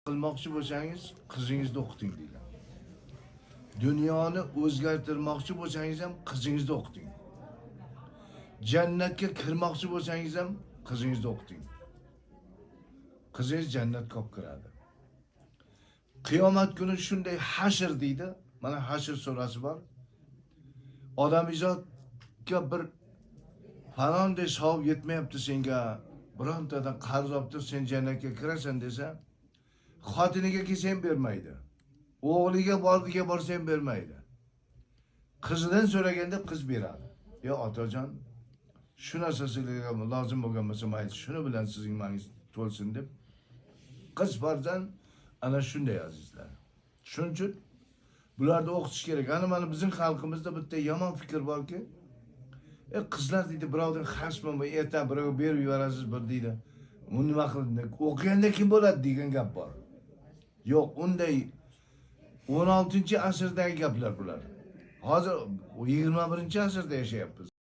qilmoqchi bo'lsangiz, qizingizni o'qiting deydi. Dunyoni o'zgartirmoqchi bo'lsangiz ham qizingizni o'qiting. Jannatga kirmoqchi bo'lsangiz ham qizingizni o'qiting. Qizingiz jannatga olib kiradi. Qiyomat kuni shunday hashr deydi. Mana hashr surasi bor. Odamizodga bir falonday savob yetmayapti senga, birontadan qarz olibdi, sen jannatga kirasan desa, xotiniga kelsang bermaydi. O'g'liga bordiga borsang bermaydi. Qizidan so'raganda qiz beradi. Yo otajon, shu narsa sizga lozim bo'lgan bo'lsa, mayli, shuni bilan sizning mangiz to'lsin deb. Qiz farzand ana shunday azizlar. Shuning uchun bularni o'qitish kerak. Ana mana bizning xalqimizda bitta yomon fikr borki, qizlar deydi, birovdan xashmi, erta birovga berib yuborasiz bir deydi. U nima qildi? O'qiganda kim bo'ladi degan gap bor. Yo'q, unday 16-asrdagi gaplar bular. Hozir 21-asrda yashayapmiz.